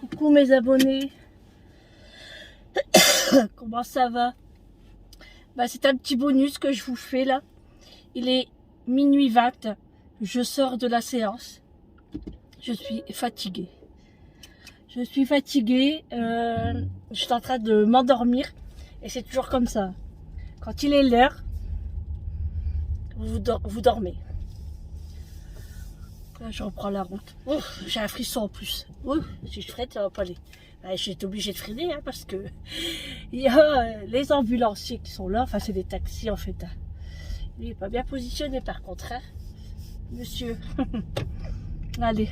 Coucou mes abonnés, comment ça va? C'est un petit bonus que je vous fais là. Il est minuit 20, je sors de la séance. Je suis fatiguée. Je suis en train de m'endormir et c'est toujours comme ça. Quand il est l'heure, vous dormez. Là, je reprends la route. J'ai un frisson en plus. Si je freine, ça va pas aller. J'ai obligée de freiner parce que il y a les ambulanciers qui sont là. Enfin, c'est des taxis en fait. Il n'est pas bien positionné par contre. Monsieur. Allez.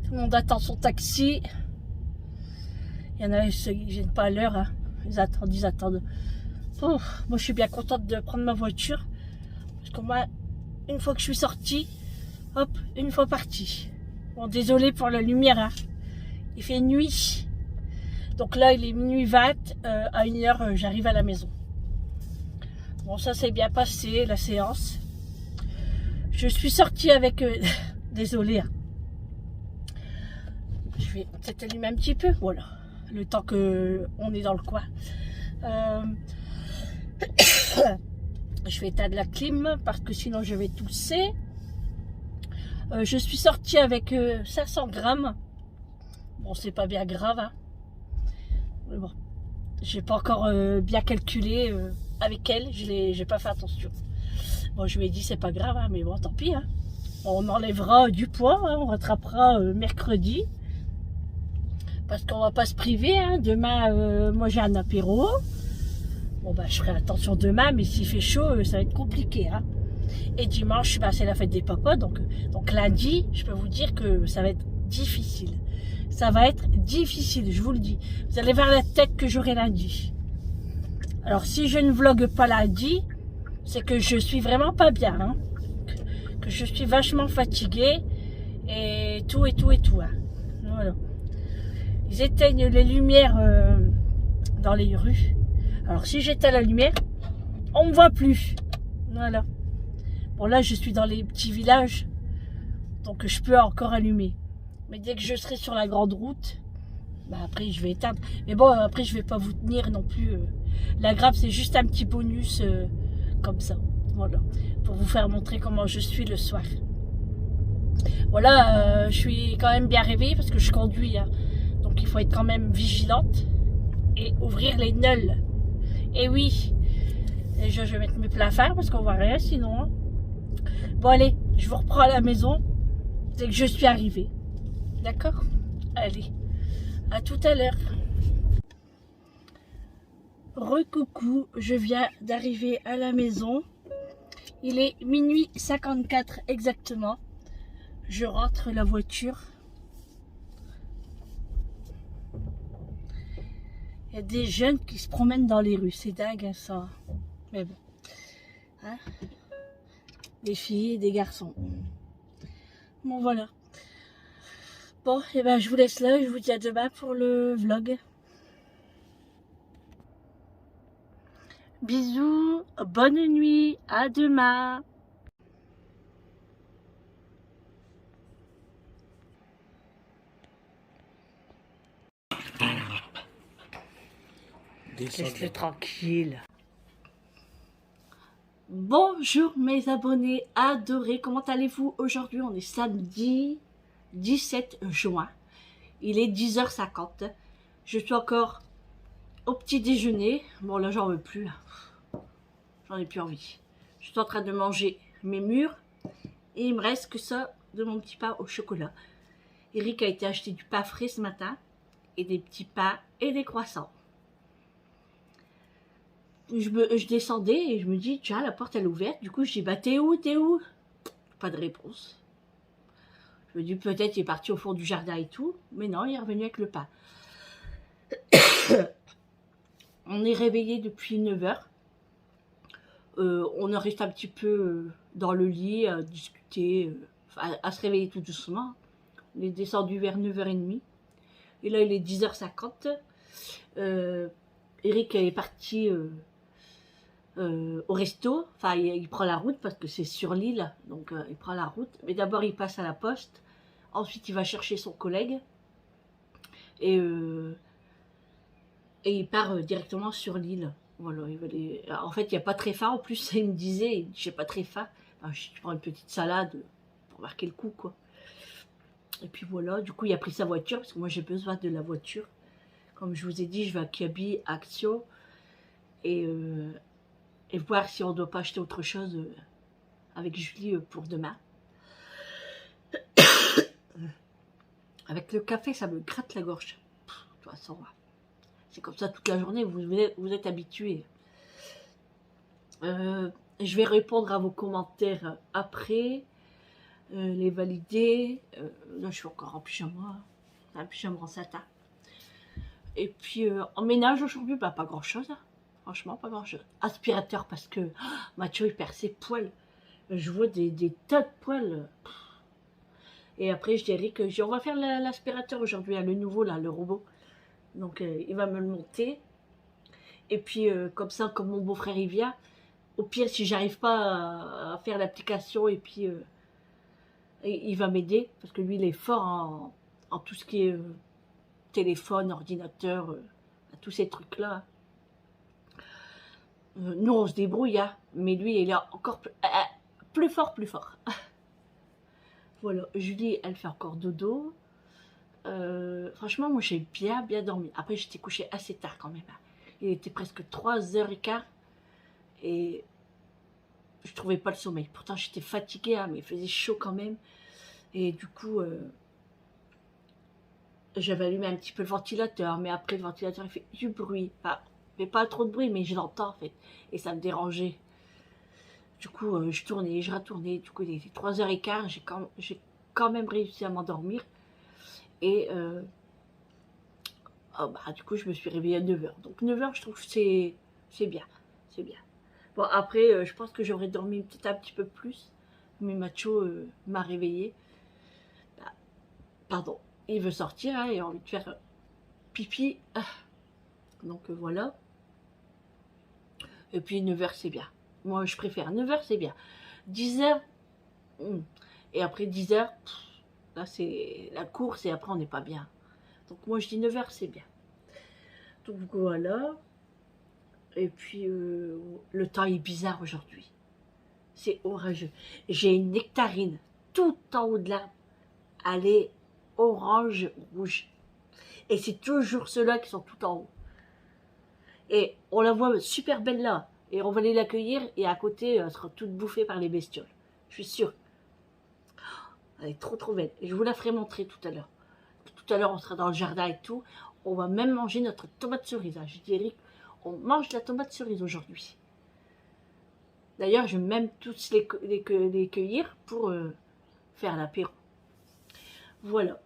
Tout le monde attend son taxi. Il y en a qui ne viennent pas à l'heure. Ils attendent. Moi, je suis bien contente de prendre ma voiture. Parce que moi, une fois que je suis sortie, hop, une fois partie. Bon, désolé pour la lumière. Il fait nuit. Donc là, il est minuit 20. À 1h, j'arrive à la maison. Bon, ça s'est bien passé, la séance. Je suis sortie avec... désolé. Je vais peut-être allumer un petit peu. Voilà. Le temps qu'on est dans le coin. Je vais éteindre la clim parce que sinon je vais tousser. Je suis sortie avec 500 grammes. Bon, c'est pas bien grave. Mais bon, j'ai pas encore bien calculé avec elle. J'ai pas fait attention. Bon, je lui ai dit c'est pas grave, mais bon, tant pis. On enlèvera du poids. On rattrapera mercredi. Parce qu'on va pas se priver. Demain, moi j'ai un apéro. Bon, je ferai attention demain, mais s'il fait chaud, ça va être compliqué. Et dimanche, c'est la fête des papas. Donc lundi, je peux vous dire que ça va être difficile. Ça va être difficile, je vous le dis. Vous allez voir la tête que j'aurai lundi. Alors, si je ne vlogue pas lundi, c'est que je suis vraiment pas bien. Que je suis vachement fatiguée. Et tout. Voilà. Ils éteignent les lumières dans les rues. Alors, si j'éteins la lumière, on me voit plus. Voilà. Bon, là, je suis dans les petits villages. Donc, je peux encore allumer. Mais dès que je serai sur la grande route, après, je vais éteindre. Mais bon, après, je vais pas vous tenir non plus. La grappe, c'est juste un petit bonus comme ça. Voilà. Pour vous faire montrer comment je suis le soir. Voilà, je suis quand même bien réveillée parce que je conduis. Donc, il faut être quand même vigilante. Et ouvrir les neules. Et oui, déjà je vais mettre mes plafards parce qu'on voit rien sinon. Bon allez, je vous reprends à la maison dès que je suis arrivée. D'accord? Allez, à tout à l'heure. Recoucou, je viens d'arriver à la maison. Il est minuit 54 exactement. Je rentre la voiture. Il y a des jeunes qui se promènent dans les rues. C'est dingue ça. Mais bon. Des filles et des garçons. Bon voilà. Bon, je vous laisse là. Je vous dis à demain pour le vlog. Bisous. Bonne nuit. À demain. Laisse-le tranquille. Bonjour mes abonnés adorés, comment allez-vous? Aujourd'hui on est samedi 17 juin. Il est 10h50. Je suis encore au petit déjeuner. Bon là j'en veux plus. J'en ai plus envie. Je suis en train de manger mes mûres. Et il me reste que ça de mon petit pain au chocolat. Eric a été acheter du pain frais ce matin. Et des petits pains et des croissants. Je descendais et je me dis, tiens, la porte elle est ouverte. Du coup, je dis, t'es où? Pas de réponse. Je me dis, peut-être il est parti au fond du jardin et tout. Mais non, il est revenu avec le pain. On est réveillé depuis 9h. On est resté un petit peu dans le lit, à discuter, à se réveiller tout doucement. On est descendu vers 9h30. Et là, il est 10h50. Eric est parti... au resto, il prend la route parce que c'est sur l'île, donc il prend la route, mais d'abord il passe à la poste, ensuite il va chercher son collègue, Et, et il part directement sur l'île. Voilà, en fait, il n'y a pas très faim. En plus, il me disait, j'ai pas très faim. Enfin, je prends une petite salade pour marquer le coup, quoi. Et puis voilà, du coup, il a pris sa voiture, parce que moi, j'ai besoin de la voiture. Comme je vous ai dit, je vais à Kiabi, Action, et, et voir si on ne doit pas acheter autre chose avec Julie pour demain. Avec le café, ça me gratte la gorge. De toute façon, c'est comme ça toute la journée, vous êtes habitués. Je vais répondre à vos commentaires après, les valider. Là, je suis encore en pyjama, un pyjama en satin. Et puis, en ménage aujourd'hui, bah, pas grand-chose. Hein. Franchement, pas grand-chose. Aspirateur, parce que Mathieu, il perd ses poils. Je vois des tas de poils. Et après, je dirais que on va faire l'aspirateur aujourd'hui, hein, le nouveau, là, le robot. Donc, il va me le monter. Et puis, comme ça, comme mon beau-frère, il vient, au pire, si j'arrive pas à faire l'application, et puis, il va m'aider, parce que lui, il est fort en tout ce qui est téléphone, ordinateur, tous ces trucs-là. Nous, on se débrouille, hein, mais lui, il est encore plus fort, plus fort. Voilà, Julie, elle fait encore dodo. Franchement, moi, j'ai bien dormi. Après, j'étais couchée assez tard quand même. Hein. Il était presque 3h15 et je trouvais pas le sommeil. Pourtant, j'étais fatiguée, hein, mais il faisait chaud quand même. Et du coup, j'avais allumé un petit peu le ventilateur, mais après, le ventilateur, il fait du bruit. Enfin, il fait pas trop de bruit, mais je l'entends en fait. Et ça me dérangeait. Du coup, je tournais, je retournais. Du coup, il était 3h15. J'ai quand même réussi à m'endormir. Et oh, bah, du coup, je me suis réveillée à 9h. Donc 9h, je trouve que c'est bien. C'est bien. Bon, après, je pense que j'aurais dormi peut-être un petit peu plus. Mais Macho m'a réveillée. Bah, pardon. Il veut sortir, hein, il a envie de faire pipi. Donc voilà. Et puis 9h, c'est bien. Moi, je préfère 9h, c'est bien. 10h, et après 10h, là, c'est la course et après, on n'est pas bien. Donc moi, je dis 9h, c'est bien. Donc voilà. Et puis, le temps est bizarre aujourd'hui. C'est orageux. J'ai une nectarine tout en haut de l'arbre. Elle est orange-rouge. Et c'est toujours ceux-là qui sont tout en haut. Et on la voit super belle là. Et on va aller l'accueillir. Et à côté, elle sera toute bouffée par les bestioles. Je suis sûre. Elle est trop belle. Et je vous la ferai montrer tout à l'heure. Tout à l'heure, on sera dans le jardin et tout. On va même manger notre tomate cerise. Je dis Eric, on mange de la tomate cerise aujourd'hui. D'ailleurs, je vais même tous les cueillir pour faire l'apéro. Voilà.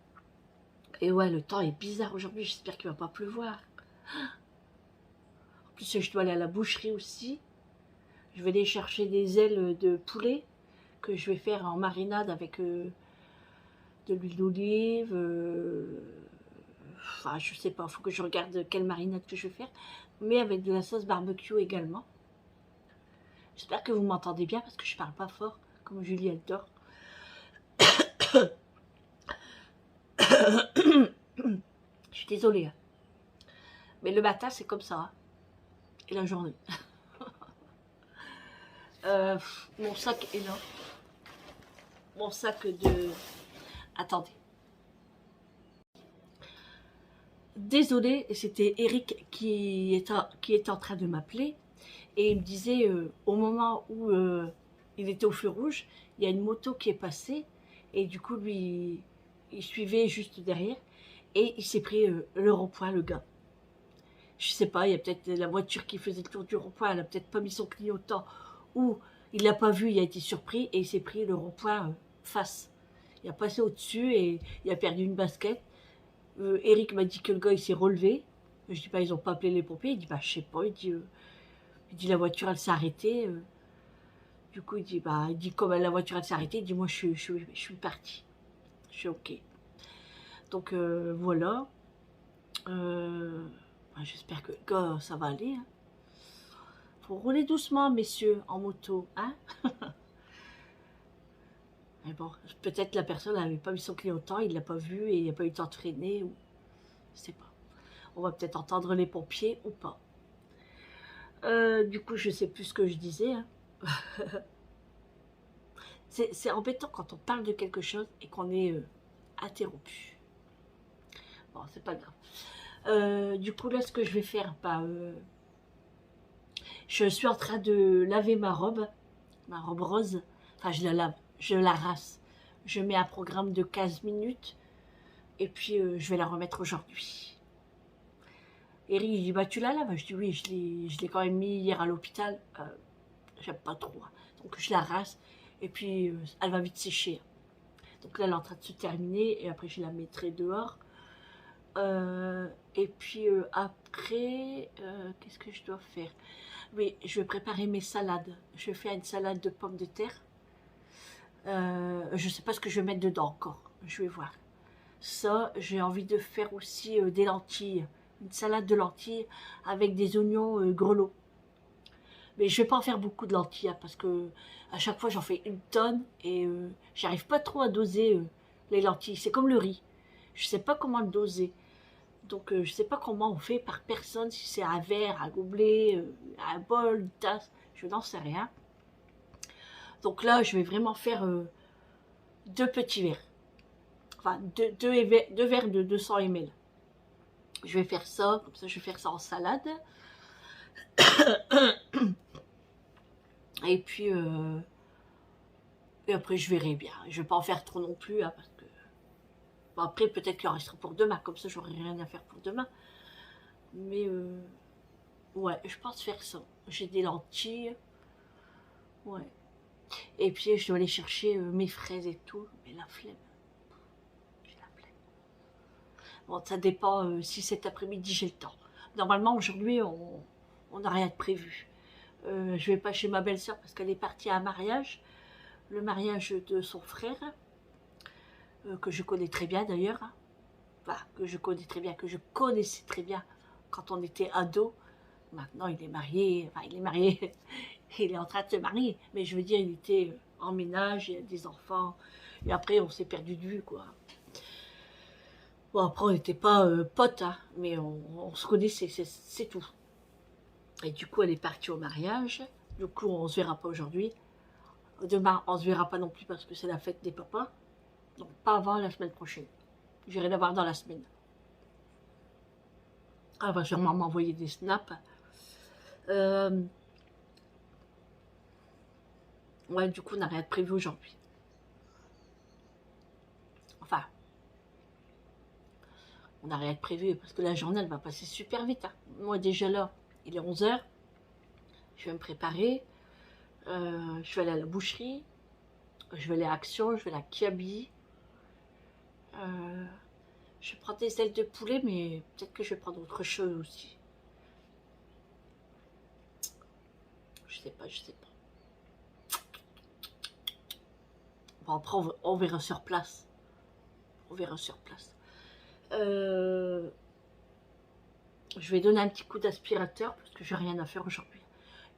Et ouais, le temps est bizarre aujourd'hui. J'espère qu'il ne va pas pleuvoir. En plus, je dois aller à la boucherie aussi. Je vais aller chercher des ailes de poulet que je vais faire en marinade avec de l'huile d'olive. Enfin, je sais pas. Il faut que je regarde quelle marinade que je vais faire. Mais avec de la sauce barbecue également. J'espère que vous m'entendez bien parce que je parle pas fort, comme Julie, elle dort. Je suis désolée. Hein. Mais le matin, c'est comme ça. Hein. Et la journée. Mon sac est là. Mon sac de... Attendez. Désolée, c'était Eric qui était en train de m'appeler. Et il me disait, au moment où il était au feu rouge, il y a une moto qui est passée. Et du coup, lui, il suivait juste derrière. Et il s'est pris le rond-point, le gars. Je sais pas, il y a peut-être la voiture qui faisait le tour du rond-point. Elle a peut-être pas mis son clignotant. Ou il l'a pas vu, il a été surpris. Et il s'est pris le rond-point face. Il a passé au-dessus et il a perdu une basket. Eric m'a dit que le gars, il s'est relevé. Je dis, bah, ils ont pas appelé les pompiers. Il dit, bah, je sais pas. Il dit la voiture, elle s'est arrêtée. Du coup, il dit, comme la voiture, elle s'est arrêtée, il dit, moi, je suis parti. Je suis OK. Donc, voilà. J'espère que ça va aller. Hein. Faut rouler doucement, messieurs, en moto. Hein. Mais bon, peut-être la personne n'avait pas mis son clignotant, il ne l'a pas vu et il n'a pas eu le temps de freiner. Je sais pas. On va peut-être entendre les pompiers ou pas. Du coup, je sais plus ce que je disais. Hein. C'est embêtant quand on parle de quelque chose et qu'on est interrompu. Bon, c'est pas grave. Du coup, là, ce que je vais faire, bah, je suis en train de laver ma robe rose. Enfin, je la lave, je la rase. Je mets un programme de 15 minutes et puis je vais la remettre aujourd'hui. Eric, il dit, bah tu la laves? Je dis oui, je l'ai quand même mis hier à l'hôpital. J'aime pas trop. Hein. Donc je la rase et puis elle va vite sécher. Donc là, elle est en train de se terminer et après, je la mettrai dehors. Et puis après, qu'est-ce que je dois faire? Oui, je vais préparer mes salades. Je vais faire une salade de pommes de terre. Je sais pas ce que je vais mettre dedans encore. Je vais voir. Ça, j'ai envie de faire aussi des lentilles. Une salade de lentilles avec des oignons grelots. Mais je vais pas en faire beaucoup de lentilles hein, parce que à chaque fois j'en fais une tonne et j'arrive pas trop à doser les lentilles. C'est comme le riz. Je sais pas comment le doser. Donc je sais pas comment on fait par personne, si c'est un verre, un gobelet, un bol, une tasse, je n'en sais rien. Donc là, je vais vraiment faire 2 petits verres. Enfin, deux verres de 200 ml. Je vais faire ça, comme ça je vais faire ça en salade. Et puis, et après je verrai bien. Je vais pas en faire trop non plus, hein, parce que... Bon, après, peut-être qu'il en restera pour demain, comme ça j'aurai rien à faire pour demain. Mais, ouais, je pense faire ça. J'ai des lentilles. Ouais. Et puis, je dois aller chercher mes fraises et tout. Mais la flemme. J'ai la flemme. Bon, ça dépend si cet après-midi j'ai le temps. Normalement, aujourd'hui, on n'a rien de prévu. Je vais pas chez ma belle-sœur parce qu'elle est partie à un mariage. Le mariage de son frère, que je connais très bien d'ailleurs. Enfin, que je connais très bien, que je connaissais très bien quand on était ados. Maintenant, il est marié. Enfin, il est marié. Il est en train de se marier. Mais je veux dire, il était en ménage, il a des enfants. Et après, on s'est perdu de vue, quoi. Bon, après, on n'était pas potes, hein, mais on se connaissait, c'est tout. Et du coup, elle est partie au mariage. Du coup, on se verra pas aujourd'hui. Demain, on se verra pas non plus parce que c'est la fête des papas. Donc, pas avant la semaine prochaine. J'irai la voir dans la semaine. Elle va sûrement m'envoyer des snaps. Ouais, du coup, on n'a rien de prévu aujourd'hui. Enfin, on n'a rien de prévu parce que la journée, elle va passer super vite. Hein. Moi, déjà là, il est 11 h. Je vais me préparer. Je vais aller à la boucherie. Je vais aller à Action. Je vais aller à Kiabi. Je prends des ailes de poulet, mais peut-être que je vais prendre autre chose aussi. Je sais pas, je sais pas. Bon, après, on verra sur place. On verra sur place. Je vais donner un petit coup d'aspirateur parce que j'ai rien à faire aujourd'hui.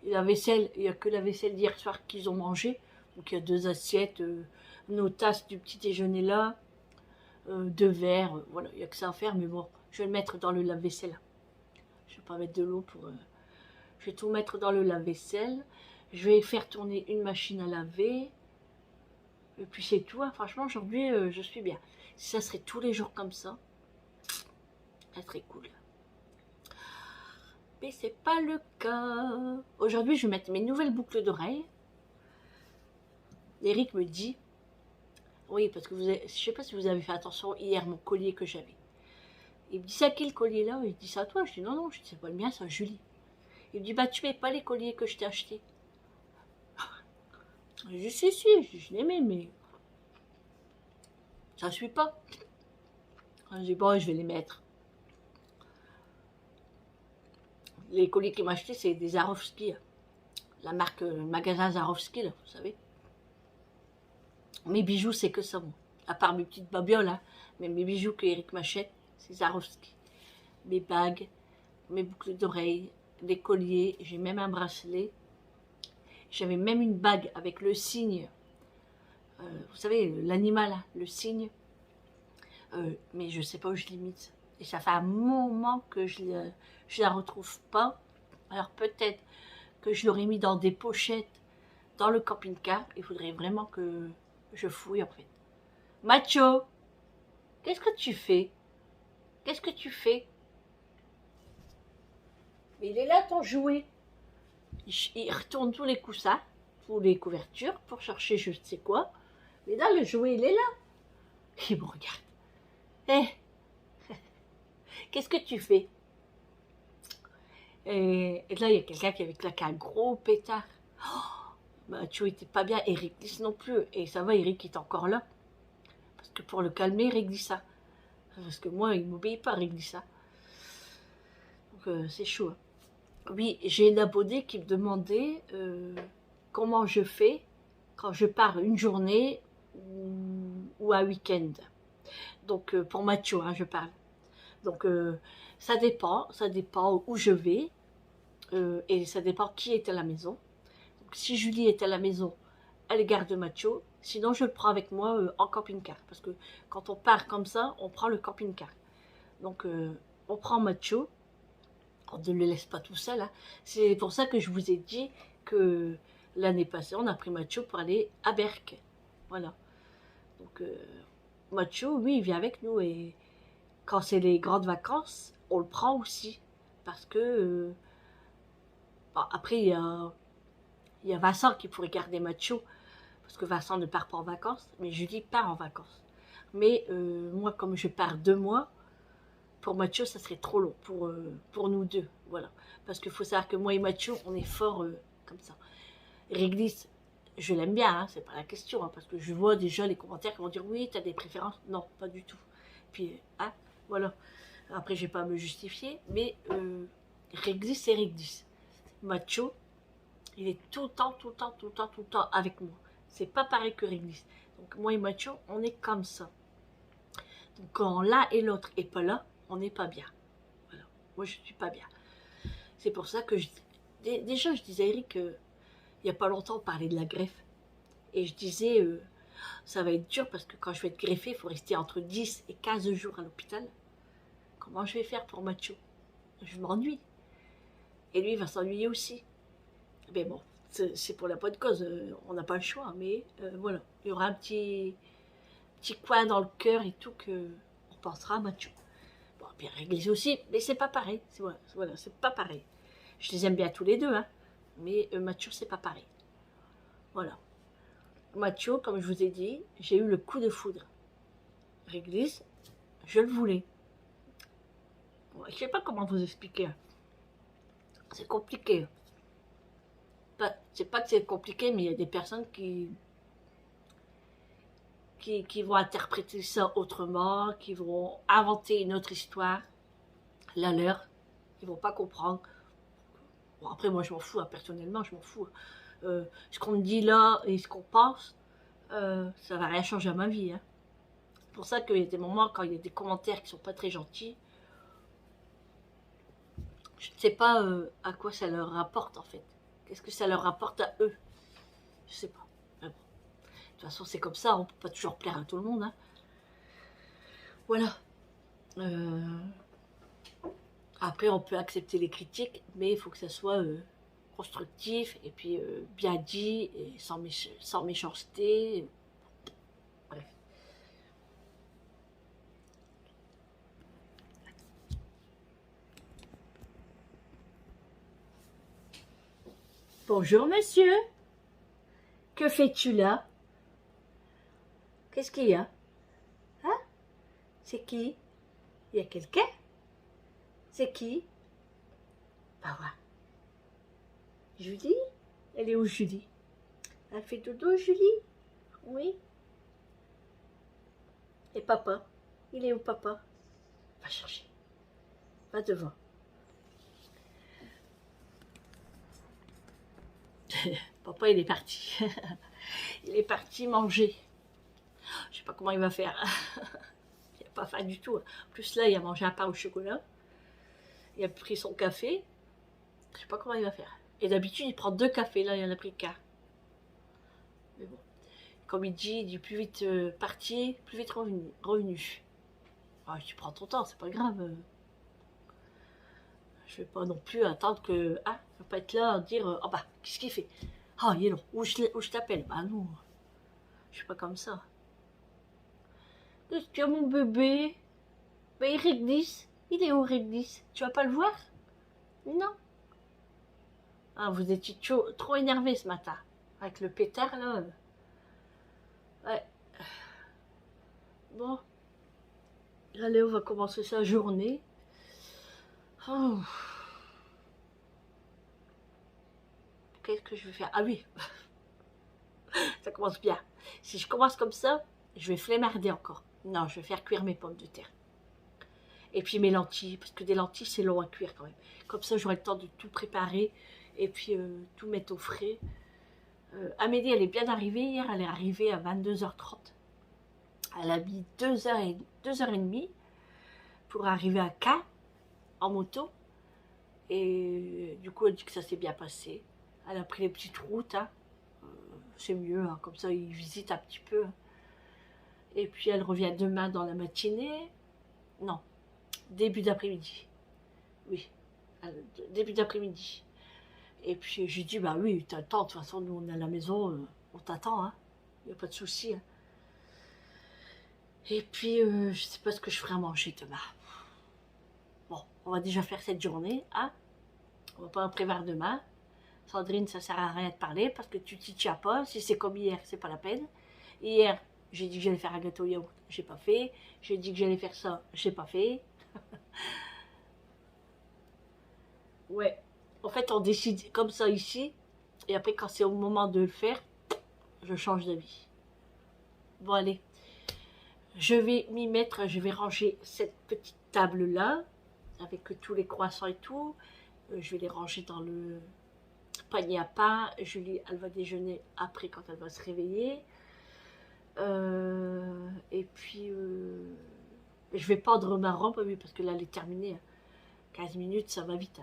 Et la vaisselle, il n'y a que la vaisselle d'hier soir qu'ils ont mangé. Donc il y a 2 assiettes, nos tasses du petit déjeuner là, 2 verres, voilà, il n'y a que ça à faire. Mais bon, je vais le mettre dans le lave-vaisselle. Je ne vais pas mettre de l'eau pour... je vais tout mettre dans le lave-vaisselle. Je vais faire tourner une machine à laver. Et puis c'est tout. Hein. Franchement, aujourd'hui, je suis bien. Si ça serait tous les jours comme ça, ça serait cool. Mais c'est pas le cas. Aujourd'hui, je vais mettre mes nouvelles boucles d'oreilles. Eric me dit, oui, parce que je sais pas si vous avez fait attention hier, mon collier que j'avais. Il me dit, c'est à qui le collier là? Il dit, ça à toi? Je dis, non, non, je dis, c'est pas le mien, c'est à Julie. Il me dit, bah tu mets pas les colliers que je t'ai achetés. Je dis, si, je les mets, mais ça suit pas. Je dis, bon, je vais les mettre. Les colliers qu'il m'a achetés, c'est des Swarovski. La marque, le magasin Swarovski, là, vous savez. Mes bijoux, c'est que ça, moi. À part mes petites babioles, hein. Mais mes bijoux que Eric m'achète, c'est Swarovski. Mes bagues, mes boucles d'oreilles, des colliers, j'ai même un bracelet. J'avais même une bague avec le signe, vous savez, l'animal, hein, le signe. Mais je sais pas où je l'ai mise. Et ça fait un moment que je la retrouve pas. Alors peut-être que je l'aurais mis dans des pochettes dans le camping-car. Il faudrait vraiment que je fouille en fait. Macho, qu'est-ce que tu fais? Qu'est-ce que tu fais? Mais il est là ton jouet. Il retourne tous les coussins, tous les couvertures pour chercher je ne sais quoi. Mais là, le jouet, il est là. Il me regarde. Eh, qu'est-ce que tu fais? Et là, il y a quelqu'un qui avait claqué un gros pétard. Oh, bah, tu étais pas bien. Eric glisse non plus. Et ça va, Eric est encore là. Parce que pour le calmer, Eric dit ça. Parce que moi, il m'obéit pas, Eric dit ça. Donc, c'est chaud. Hein. Oui, j'ai une abonnée qui me demandait comment je fais quand je pars une journée ou un week-end. Donc, pour Mathieu, hein, je parle. Donc, ça dépend où je vais et ça dépend qui est à la maison. Donc, si Julie est à la maison, elle garde Mathieu. Sinon, je le prends avec moi en camping-car. Parce que quand on part comme ça, on prend le camping-car. Donc, on prend Mathieu. On ne le laisse pas tout seul. Hein. C'est pour ça que je vous ai dit que l'année passée, on a pris Mathieu pour aller à Berck. Voilà. Donc, Mathieu, oui, il vient avec nous. Et quand c'est les grandes vacances, on le prend aussi. Parce que, bon, après, il y a Vincent qui pourrait garder Mathieu. Parce que Vincent ne part pas en vacances. Mais Julie part en vacances. Mais moi, comme je pars 2 mois, pour Mathieu, ça serait trop long pour nous deux. Voilà. Parce qu'il faut savoir que moi et Mathieu, on est fort comme ça. Réglisse, je l'aime bien, hein, c'est pas la question. Hein, parce que je vois déjà les commentaires qui vont dire oui, tu as des préférences. Non, pas du tout. Puis, hein, voilà. Après, je vais pas me justifier. Mais Réglisse, c'est Réglisse. Mathieu, il est tout le temps, tout le temps, tout le temps, tout le temps avec moi. C'est pas pareil que Réglisse. Donc, moi et Mathieu, on est comme ça. Donc, quand l'un et l'autre n'est pas là, on n'est pas bien. Voilà. Moi, je ne suis pas bien. C'est pour ça que déjà, je disais à Eric, il n'y a pas longtemps, on parlait de la greffe. Et je disais, ça va être dur parce que quand je vais être greffée, il faut rester entre 10 et 15 jours à l'hôpital. Comment je vais faire pour Mathieu? Je m'ennuie. Et lui, il va s'ennuyer aussi. Mais bon, c'est pour la bonne cause. On n'a pas le choix. Mais voilà, il y aura un petit coin dans le cœur et tout que on pensera à Mathieu. Bon, bien réglé aussi, mais c'est pas pareil. Voilà, c'est pas pareil. Je les aime bien tous les deux, hein, mais Mathieu, c'est pas pareil. Voilà. Mathieu, comme je vous ai dit, j'ai eu le coup de foudre. Réglisse, je le voulais. Bon, je sais pas comment vous expliquer. C'est compliqué. C'est pas que c'est compliqué, mais il y a des personnes qui vont interpréter ça autrement, qui vont inventer une autre histoire, la leur, ils vont pas comprendre. Bon, après, moi, je m'en fous, hein, personnellement, je m'en fous. Ce qu'on me dit là et ce qu'on pense, ça va rien changer à ma vie. Hein. C'est pour ça qu'il y a des moments, quand il y a des commentaires qui sont pas très gentils, je ne sais pas à quoi ça leur rapporte, en fait. Qu'est-ce que ça leur rapporte à eux? Je sais pas. Mais bon. De toute façon, c'est comme ça, on peut pas toujours plaire à tout le monde. Hein. Voilà. Après, on peut accepter les critiques, mais il faut que ça soit constructif et puis bien dit et sans méchanceté. Bref. Bonjour monsieur, que fais-tu là? Qu'est-ce qu'il y a? Hein? C'est qui? Il y a quelqu'un? C'est qui? Bah ouais. Julie? Elle est où Julie? Elle fait dodo Julie? Oui. Et papa? Il est où papa? Va chercher. Va devant. Papa il est parti. Il est parti manger. Je sais pas comment il va faire. Il n'a pas faim du tout. En plus là il a mangé un pain au chocolat. Il a pris son café. Je sais pas comment il va faire. Et d'habitude il prend 2 cafés. Là il en a pris qu'un. Mais bon. Comme il dit plus vite parti, plus vite revenu. Ah, tu prends ton temps, c'est pas grave. Je vais pas non plus attendre que... Ah, je vais pas être là à dire... Ah bah, qu'est-ce qu'il fait? Ah, il est long. Où je t'appelle? Bah non, je suis pas comme ça. Qu'est-ce qu'il y a, mon bébé? Bah, il réglisse. Il est où, réglisse? Tu vas pas le voir? Non. Ah, vous étiez trop énervé ce matin. Avec le pétard, là. Ouais. Bon. Allez, on va commencer sa journée. Oh. Qu'est-ce que je vais faire? Ah oui. Ça commence bien. Si je commence comme ça, je vais flemmarder encore. Non, je vais faire cuire mes pommes de terre. Et puis mes lentilles, parce que des lentilles, c'est long à cuire quand même. Comme ça, j'aurai le temps de tout préparer et puis tout mettre au frais. Amélie, elle est bien arrivée hier. Elle est arrivée à 22h30. Elle a mis 2h30 pour arriver à Caen en moto. Et du coup, elle dit que ça s'est bien passé. Elle a pris les petites routes. Hein. C'est mieux, hein. Comme ça, ils visitent un petit peu. Et puis, elle revient demain dans la matinée. Non, début d'après-midi. Oui, début d'après-midi. Et puis, j'ai dit, bah oui, t'as le temps. De toute façon, nous, on est à la maison. On t'attend, hein. Il n'y a pas de souci. Hein. Et puis, je sais pas ce que je ferai à manger demain. Bon, on va déjà faire cette journée, hein. On va pas en prévoir demain. Sandrine, ça sert à rien de parler parce que tu t'y tiens pas. Si c'est comme hier, c'est pas la peine. Hier, j'ai dit que j'allais faire un gâteau yaourt, j'ai pas fait. J'ai dit que j'allais faire ça, j'ai pas fait. Ouais. En fait, on décide comme ça ici. Et après, quand c'est au moment de le faire, je change d'avis. Bon, allez. Je vais m'y mettre. Je vais ranger cette petite table-là. Avec tous les croissants et tout. Je vais les ranger dans le panier à pain. Julie, elle va déjeuner après quand elle va se réveiller. Et puis, je vais pendre ma robe, oui, parce que là, elle est terminée. 15 minutes, ça va vite.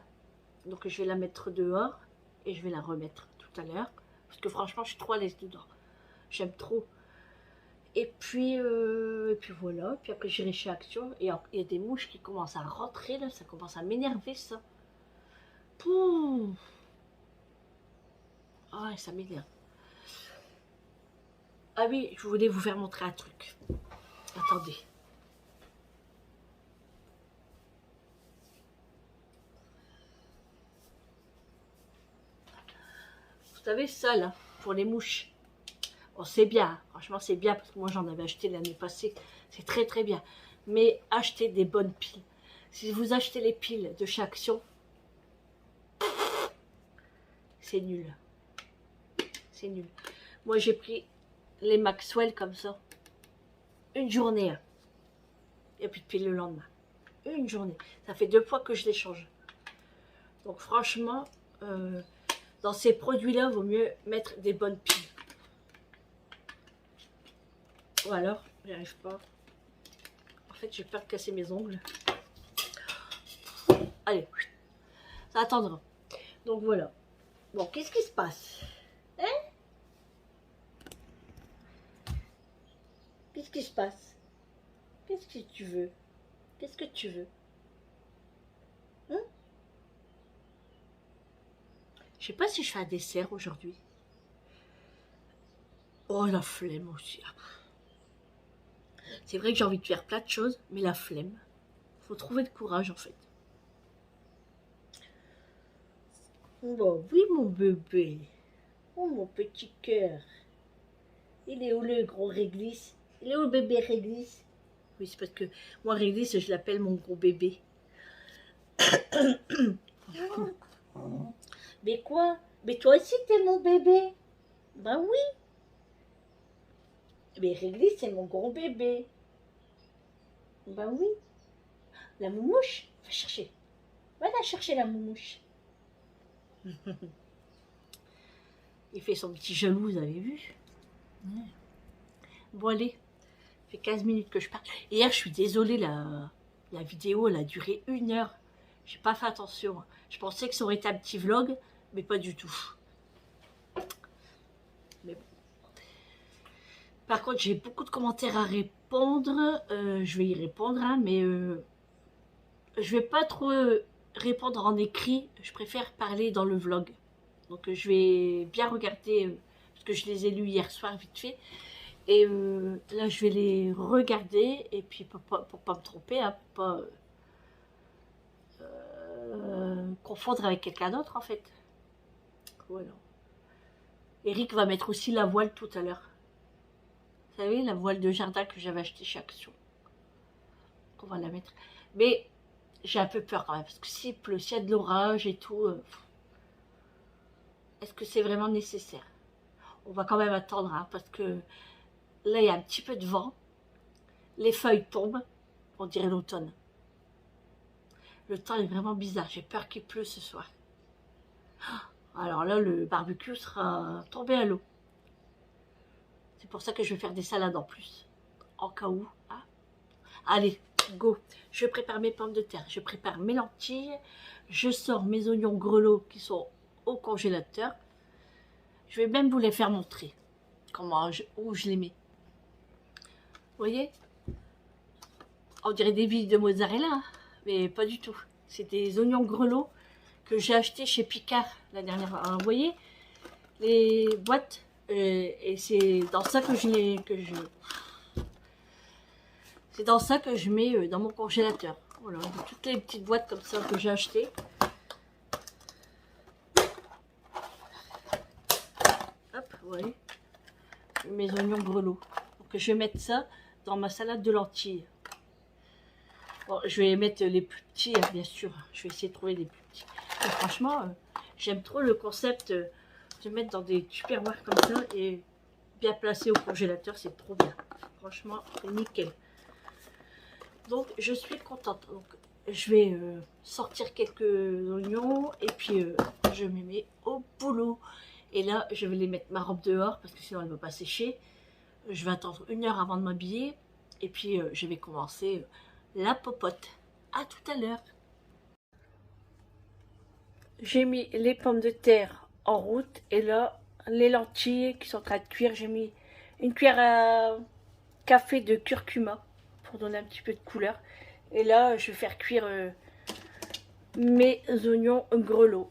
Donc, je vais la mettre dehors et je vais la remettre tout à l'heure. Parce que franchement, je suis trop à l'aise dedans. J'aime trop. Et puis voilà. Puis après, j'irai chez Action. Et il y a des mouches qui commencent à rentrer, là. Ça commence à m'énerver, ça. Pouf. Ah, ça m'énerve. Ah oui, je voulais vous faire montrer un truc. Attendez. Vous savez, ça, là, pour les mouches. Bon, c'est bien. Franchement, c'est bien, parce que moi, j'en avais acheté l'année passée. C'est très, très bien. Mais achetez des bonnes piles. Si vous achetez les piles de chez Action, c'est nul. C'est nul. Moi, j'ai pris les Maxwell comme ça. Une journée. Hein. Et puis de pile le lendemain. Une journée. Ça fait 2 fois que je les change. Donc franchement, dans ces produits-là, il vaut mieux mettre des bonnes piles. Ou alors, j'y arrive pas. En fait, j'ai peur de casser mes ongles. Allez, ça attendra. Donc voilà. Bon, qu'est-ce qui se passe? Hein? Qu'est-ce qui se passe? Qu'est-ce que tu veux? Qu'est-ce que tu veux? Hein? Je sais pas si je fais un dessert aujourd'hui. Oh, la flemme aussi. C'est vrai que j'ai envie de faire plein de choses, mais la flemme. Faut trouver le courage, en fait. Bon, oui, mon bébé. Oh, mon petit cœur. Il est où le gros réglisse? Il est où le bébé réglisse? Oui, c'est parce que moi, réglisse, je l'appelle mon gros bébé. Mais quoi? Mais toi aussi, t'es mon bébé? Ben oui. Mais réglisse, c'est mon gros bébé. Ben oui. La moumouche? Va chercher. Va la chercher, la moumouche. Il fait son petit jaloux, vous avez vu? Ouais. Bon, allez. Ça fait 15 minutes que je parle. Hier, je suis désolée, la vidéo, elle a duré 1 heure. J'ai pas fait attention. Je pensais que ça aurait été un petit vlog, mais pas du tout. Mais bon. Par contre, j'ai beaucoup de commentaires à répondre. Je vais y répondre, hein, mais je vais pas trop répondre en écrit. Je préfère parler dans le vlog. Donc, je vais bien regarder, parce que je les ai lus hier soir vite fait. Et là, je vais les regarder. Et puis, pour pas me tromper, hein, pour pas confondre avec quelqu'un d'autre, en fait. Voilà. Eric va mettre aussi la voile tout à l'heure. Vous savez, la voile de jardin que j'avais achetée chez Action. On va la mettre. Mais j'ai un peu peur quand même, parce que s'il pleut, s'il y a de l'orage et tout, est-ce que c'est vraiment nécessaire? On va quand même attendre, hein, parce que là, il y a un petit peu de vent. Les feuilles tombent. On dirait l'automne. Le temps est vraiment bizarre. J'ai peur qu'il pleut ce soir. Alors là, le barbecue sera tombé à l'eau. C'est pour ça que je vais faire des salades en plus. En cas où. Hein. Allez, go. Je prépare mes pommes de terre. Je prépare mes lentilles. Je sors mes oignons grelots qui sont au congélateur. Je vais même vous les faire montrer. Où je les mets. Vous voyez? On dirait des billes de mozzarella. Mais pas du tout. C'est des oignons grelots que j'ai acheté chez Picard la dernière fois. Alors, vous voyez les boîtes, et c'est dans ça que c'est dans ça que je mets dans mon congélateur. Voilà, toutes les petites boîtes comme ça que j'ai achetées. Hop, vous voyez, mes oignons grelots. Donc je vais mettre ça dans ma salade de lentilles. Bon, je vais mettre les plus petits, hein, bien sûr. Je vais essayer de trouver les plus petits. Et franchement, j'aime trop le concept de mettre dans des tupperwares comme ça et bien placé au congélateur. C'est trop bien. Franchement, c'est nickel. Donc, je suis contente. Donc, je vais sortir quelques oignons et puis je me mets au boulot. Et là, je vais les mettre ma robe dehors parce que sinon, elle ne va pas sécher. Je vais attendre 1 heure avant de m'habiller. Et puis, je vais commencer la popote. À tout à l'heure. J'ai mis les pommes de terre en route et là, les lentilles qui sont en train de cuire, j'ai mis une cuillère à café de curcuma pour donner un petit peu de couleur. Et là, je vais faire cuire mes oignons grelots.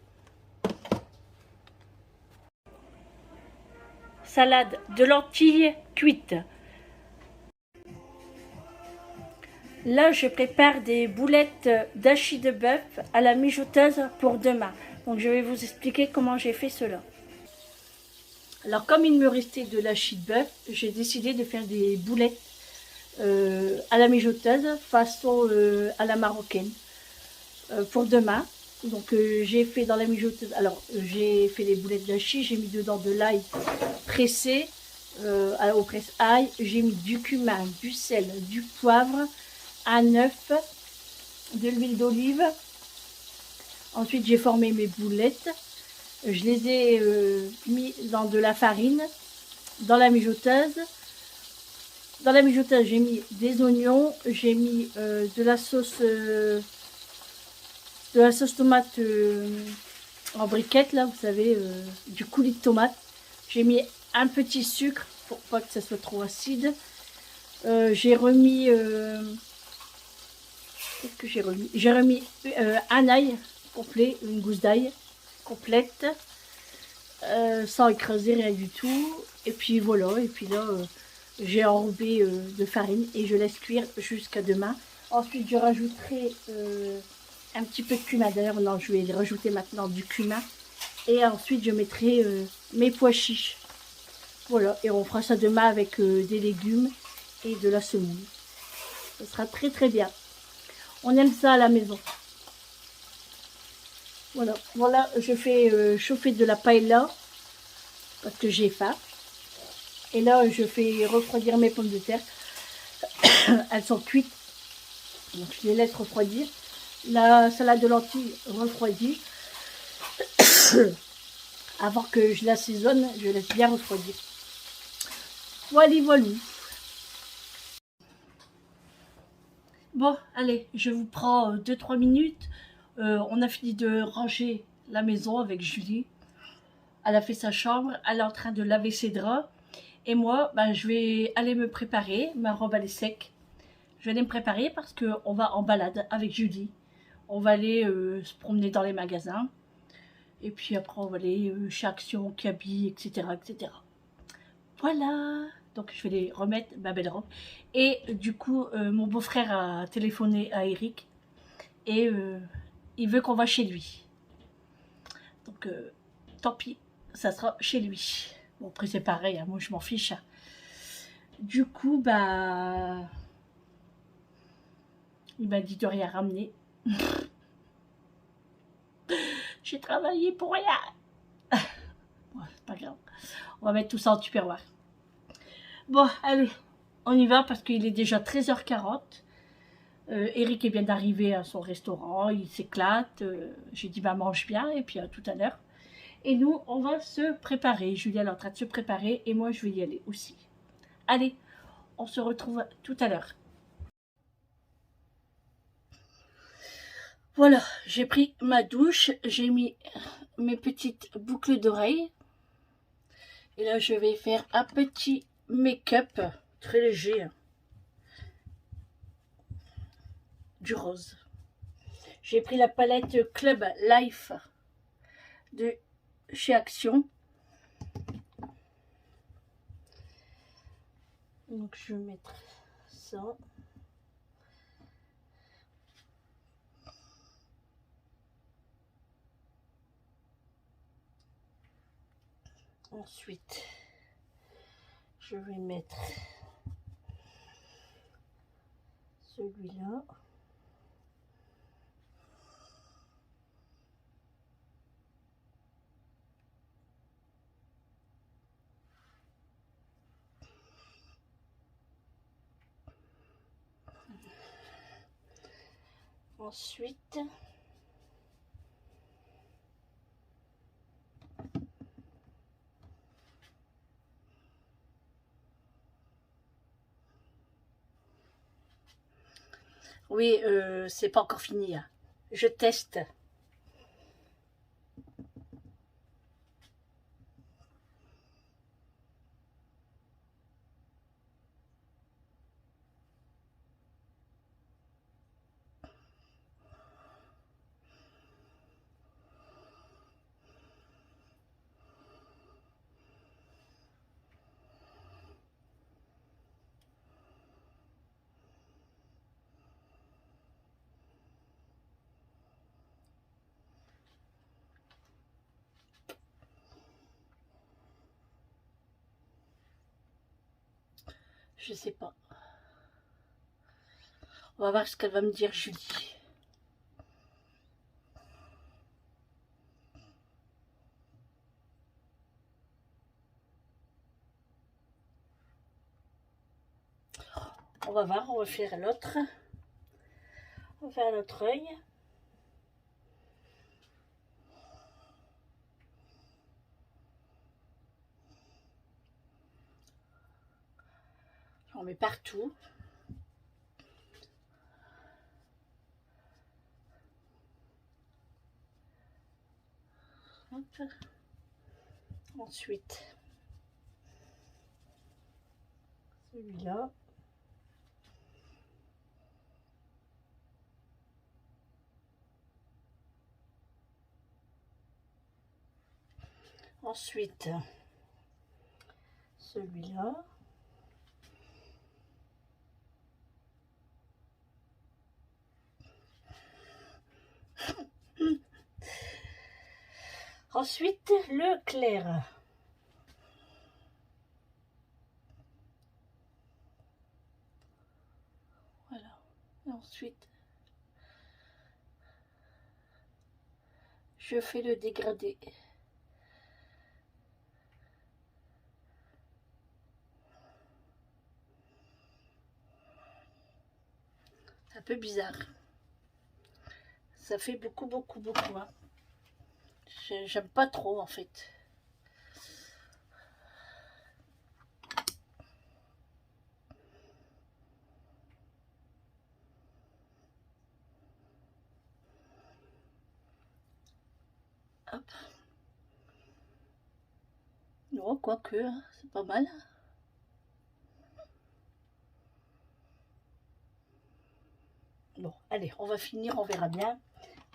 Salade de lentilles cuites. Là, je prépare des boulettes d'hachis de bœuf à la mijoteuse pour demain. Donc, je vais vous expliquer comment j'ai fait cela. Alors, comme il me restait de l'hachis de bœuf, j'ai décidé de faire des boulettes à la mijoteuse, façon à la marocaine, pour demain. Donc, j'ai fait dans la mijoteuse, alors, j'ai fait les boulettes d'hachis, j'ai mis dedans de l'ail pressé, au presse-ail, j'ai mis du cumin, du sel, du poivre, un œuf, de l'huile d'olive. Ensuite, j'ai formé mes boulettes. Je les ai mis dans de la farine, dans la mijoteuse. Dans la mijoteuse, j'ai mis des oignons, j'ai mis de la sauce tomate en briquette, là, vous savez, du coulis de tomate. J'ai mis un petit sucre pour pas que ça soit trop acide. J'ai remis... qu'est-ce que j'ai remis? J'ai remis un ail complet, une gousse d'ail complète, sans écraser rien du tout. Et puis voilà, et puis là, j'ai enrobé de farine et je laisse cuire jusqu'à demain. Ensuite, je rajouterai un petit peu de cumin. D'ailleurs, non, je vais rajouter maintenant du cumin. Et ensuite, je mettrai mes pois chiches. Voilà, et on fera ça demain avec des légumes et de la semoule. Ce sera très très bien. On aime ça à la maison. Voilà, voilà, je fais chauffer de la paella parce que j'ai faim. Et là, je fais refroidir mes pommes de terre. Elles sont cuites. Donc, je les laisse refroidir. La salade de lentilles refroidie. Avant que je l'assaisonne, je laisse bien refroidir. Voilà, voilà. Bon, allez, je vous prends 2-3 minutes. On a fini de ranger la maison avec Julie. Elle a fait sa chambre. Elle est en train de laver ses draps. Et moi, bah, je vais aller me préparer. Ma robe, elle est sec. Je vais aller me préparer parce qu'on va en balade avec Julie. On va aller se promener dans les magasins. Et puis après, on va aller chez Action, Kaby, etc., etc. Voilà. Donc, je vais les remettre, ma belle robe. Et du coup, mon beau-frère a téléphoné à Eric. Et il veut qu'on va chez lui. Donc, tant pis, ça sera chez lui. Bon, après, c'est pareil, hein, moi, je m'en fiche. Du coup, bah... il m'a dit de rien ramener. J'ai travaillé pour rien. Bon, c'est pas grave. On va mettre tout ça en tupperware. Bon, allez, on y va parce qu'il est déjà 13h40. Eric est bien d'arriver à son restaurant, il s'éclate. J'ai dit, bah mange bien, et puis à tout à l'heure. Et nous, on va se préparer. Julia est en train de se préparer, et moi, je vais y aller aussi. Allez, on se retrouve tout à l'heure. Voilà, j'ai pris ma douche, j'ai mis mes petites boucles d'oreilles. Et là, je vais faire un petit make-up très léger. Du rose. J'ai pris la palette Club Life de chez Action. Donc je vais mettre ça. Ensuite, je vais mettre celui-là. Ensuite, oui, c'est pas encore fini. Hein. Je teste. Je sais pas. On va voir ce qu'elle va me dire, Julie. On va voir, on va faire l'autre. On va faire l'autre œil. On met partout. Hop. Ensuite, celui-là. Ensuite, celui-là. Ensuite, le clair. Voilà. Et ensuite, je fais le dégradé. C'est un peu bizarre. Ça fait beaucoup, beaucoup, beaucoup. Hein. J'aime pas trop en fait. Hop. Non, quoique, hein, c'est pas mal. Bon, allez, on va finir, on verra bien.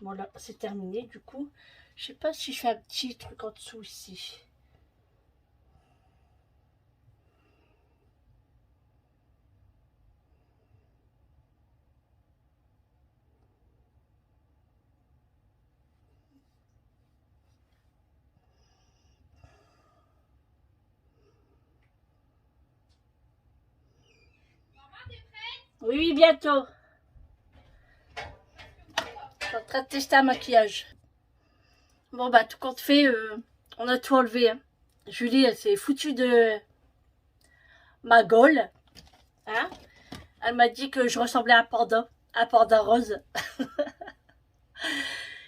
Bon, là, c'est terminé, du coup. Je sais pas si je fais un petit truc en dessous ici. Oui, oui, bientôt. Je suis en train de tester un maquillage. Bon, bah, tout compte fait, on a tout enlevé. Hein. Julie, elle s'est foutue de ma gaule. Hein. Elle m'a dit que je ressemblais à un panda rose.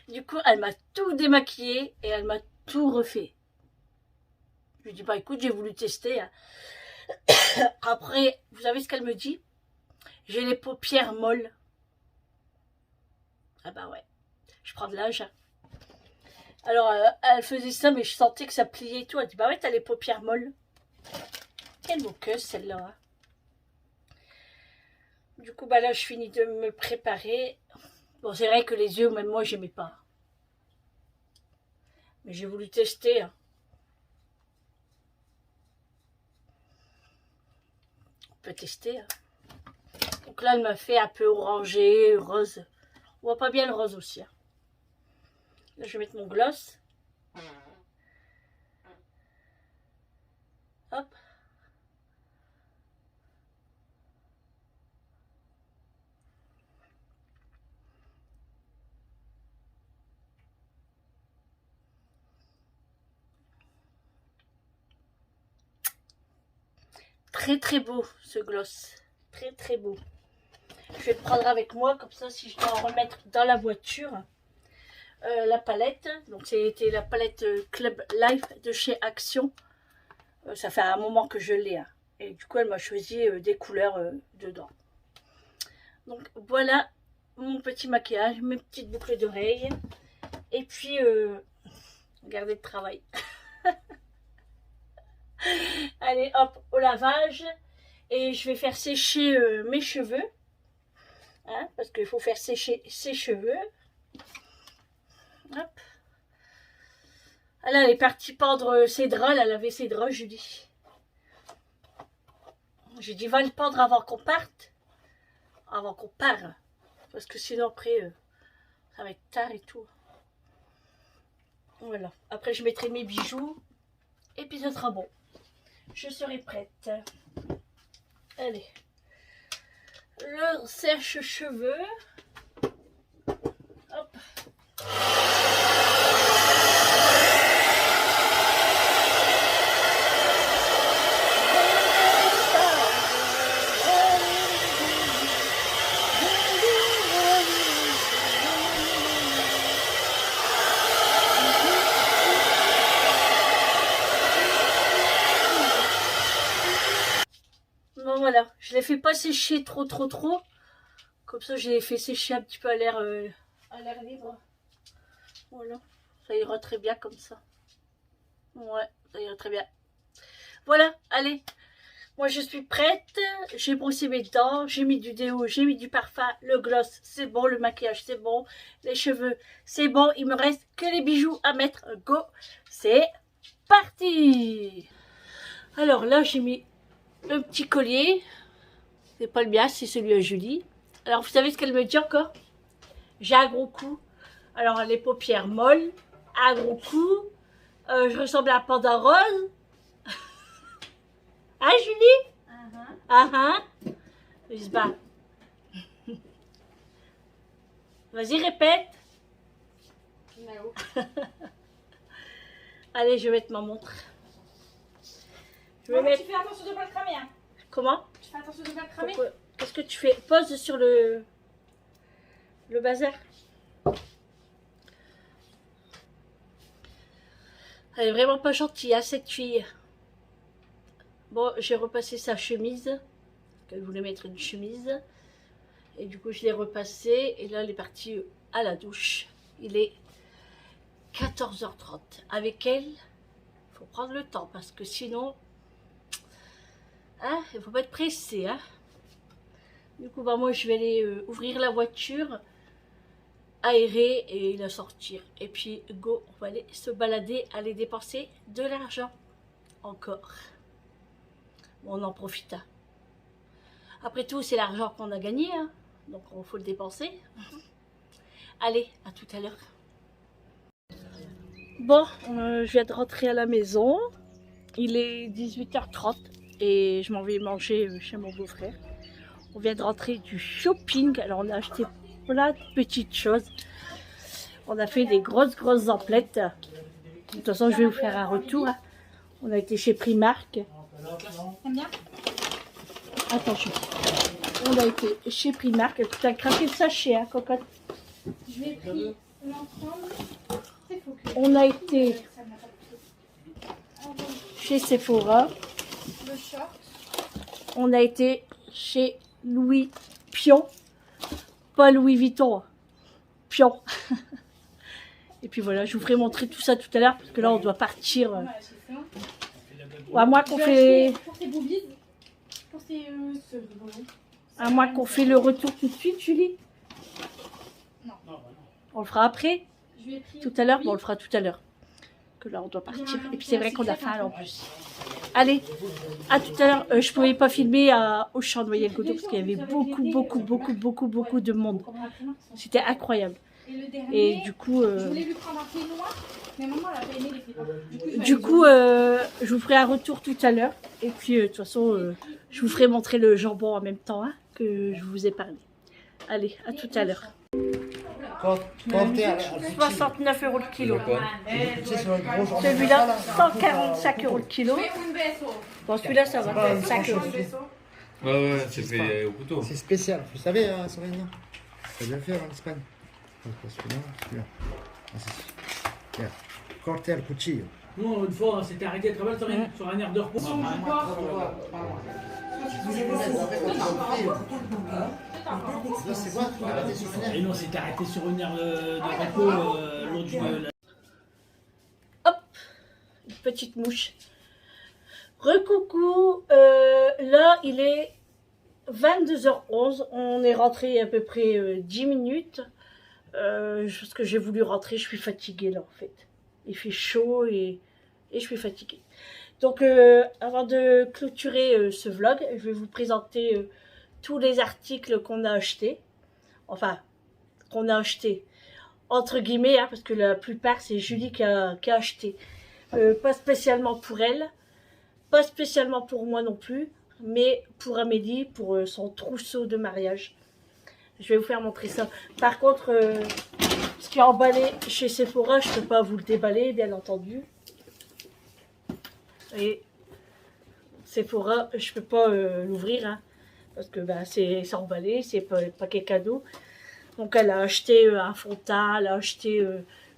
Du coup, elle m'a tout démaquillé et elle m'a tout refait. Je lui dis, bah écoute, j'ai voulu tester. Hein. Après, vous savez ce qu'elle me dit? J'ai les paupières molles. Ah bah ouais, je prends de l'âge. Hein. Alors, elle faisait ça, mais je sentais que ça pliait et tout. Elle dit, bah ouais, t'as les paupières molles. Quelle moqueuse, celle-là. Hein. Du coup, bah là, je finis de me préparer. Bon, c'est vrai que les yeux, même moi, j'aimais pas. Mais j'ai voulu tester. Hein. On peut tester. Hein. Donc là, elle m'a fait un peu orangé, rose. On voit pas bien le rose aussi. Hein. Là, je vais mettre mon gloss. Hop. Très très beau ce gloss. Très très beau. Je vais le prendre avec moi, comme ça si je dois en remettre dans la voiture. La palette, donc c'était la palette Club Life de chez Action. Ça fait un moment que je l'ai. Hein. Et du coup elle m'a choisi des couleurs dedans. Donc voilà mon petit maquillage, mes petites boucles d'oreilles. Et puis regardez le travail. Allez hop au lavage. Et je vais faire sécher mes cheveux. Hein, parce qu'il faut faire sécher ses cheveux. Hop. Ah là, elle est partie pendre ses draps. Elle avait ses draps, je dis. J'ai dit, va le pendre avant qu'on parte. Avant qu'on part. Parce que sinon, après, ça va être tard et tout. Voilà. Après, je mettrai mes bijoux. Et puis, ça sera bon. Je serai prête. Allez. Le sèche-cheveux. Hop. Bon voilà, je les fais pas sécher trop. Comme ça, je les fais sécher un petit peu à l'air libre. Voilà, ça ira très bien comme ça. Ouais, ça ira très bien. Voilà, allez. Moi, je suis prête. J'ai brossé mes dents, j'ai mis du déo, j'ai mis du parfum. Le gloss, c'est bon. Le maquillage, c'est bon. Les cheveux, c'est bon. Il me reste que les bijoux à mettre. Go, c'est parti. Alors là, j'ai mis le petit collier. C'est pas le mien, c'est celui à Julie. Alors, vous savez ce qu'elle me dit encore? J'ai un gros cou. Alors, les paupières molles, un gros cou. Je ressemble à un panda rose. Hein, Julie? Isba. Vas-y, répète. Allez, je vais mettre ma montre. Tu fais attention de ne pas le cramer. Hein. Comment? Tu fais attention de ne pas le cramer. Qu'est-ce que tu fais? Pose sur le bazar. Elle est vraiment pas gentille, hein, cette fille. Bon, j'ai repassé sa chemise. Elle voulait mettre une chemise. Et du coup, je l'ai repassée. Et là, elle est partie à la douche. Il est 14h30. Avec elle, il faut prendre le temps. Parce que sinon, hein, il ne faut pas être pressé. Hein. Du coup, bah, moi, je vais aller ouvrir la voiture, aérer et la sortir. Et puis, go, on va aller se balader, aller dépenser de l'argent. Encore. Bon, on en profite. Hein. Après tout, c'est l'argent qu'on a gagné. Hein. Donc, il faut le dépenser. Allez, à tout à l'heure. Bon, je viens de rentrer à la maison. Il est 18h30 et je m'en vais manger chez mon beau-frère. On vient de rentrer du shopping. Alors, on a acheté plein de petites choses. On a fait des grosses emplettes. De toute façon, je vais vous faire un retour. On a été chez Primark. Attention. On a été chez Primark. Tu as craqué le sachet, hein, cocotte. Je vais pris l'ensemble. On a été chez Sephora. Le short. On a été chez Louis Pion. Pas Louis Vuitton. Pion. Et puis voilà, je vous ferai montrer tout ça tout à l'heure parce que là on doit partir. À moins qu'on fait. Pour tes boobies. Pour tes. À moins qu'on fait le retour tout de suite, Julie. Non. On le fera après. Je vais pris. Tout à l'heure, bon, on le fera tout à l'heure. Que là on doit partir. Et puis c'est vrai qu'on a faim en plus. Allez, à tout à l'heure. Je pouvais pas filmer au champ de Noyelles-Godeau parce qu'il y avait beaucoup de monde. C'était incroyable. Et du coup, Je voulais lui prendre un thé noir, mais maman elle a pas aimé les thés noirs. Je vous ferai un retour tout à l'heure. Et puis, de toute façon, je vous ferai montrer le jambon en même temps hein, que je vous ai parlé. Allez, à tout à l'heure. 69 € le kilo. Celui-là, 145 € le kilo. Bon, celui-là, ça va, 5 €. Ouais, c'est fait au couteau. C'est spécial, vous savez, hein, Soraya. Ça bien faire en Espagne. Celui-là. Ah, c'est corte al cuchillo. Non, une fois, on s'était arrêté à travailler sur un air de repos. C'est quoi? Et non, on s'était arrêté sur une aire de repos l'autre du. Hop, une petite mouche. Recoucou, là il est 22h11, on est rentré à peu près 10 minutes. Parce que j'ai voulu rentrer, je suis fatiguée là en fait. Il fait chaud et je suis fatiguée. Donc avant de clôturer ce vlog, je vais vous présenter tous les articles qu'on a achetés. Enfin, qu'on a achetés entre guillemets, hein, parce que la plupart c'est Julie qui a acheté. Pas spécialement pour elle, pas spécialement pour moi non plus, mais pour Amélie, pour son trousseau de mariage. Je vais vous faire montrer ça. Par contre, ce qui est emballé chez Sephora, je ne peux pas vous le déballer, bien entendu. Et Sephora, je ne peux pas l'ouvrir, hein, parce que bah, c'est emballé, c'est pas le paquet cadeau. Donc elle a acheté un fond de teint, elle a acheté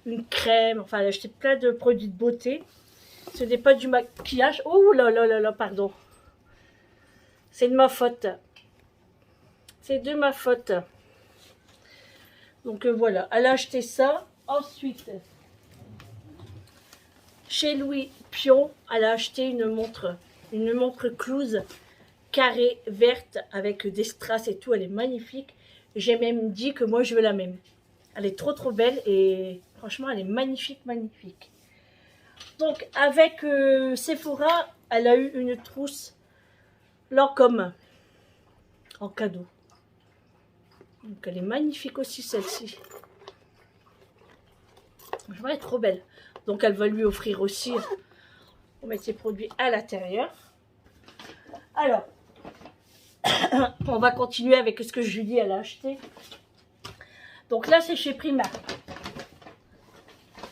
une crème, enfin elle a acheté plein de produits de beauté. Ce n'est pas du maquillage. Oh là là là là, pardon. C'est de ma faute. C'est de ma faute. Donc voilà, elle a acheté ça. Ensuite, chez Louis Pion, elle a acheté une montre Clouse carrée verte avec des strass et tout. Elle est magnifique. J'ai même dit que moi je veux la même. Elle est trop belle et franchement elle est magnifique. Donc avec Sephora, elle a eu une trousse Lancôme en cadeau. Donc elle est magnifique aussi celle-ci. Franchement elle est trop belle. Donc elle va lui offrir aussi. On met ses produits à l'intérieur. Alors, on va continuer avec ce que Julie elle a acheté. Donc là c'est chez Primark.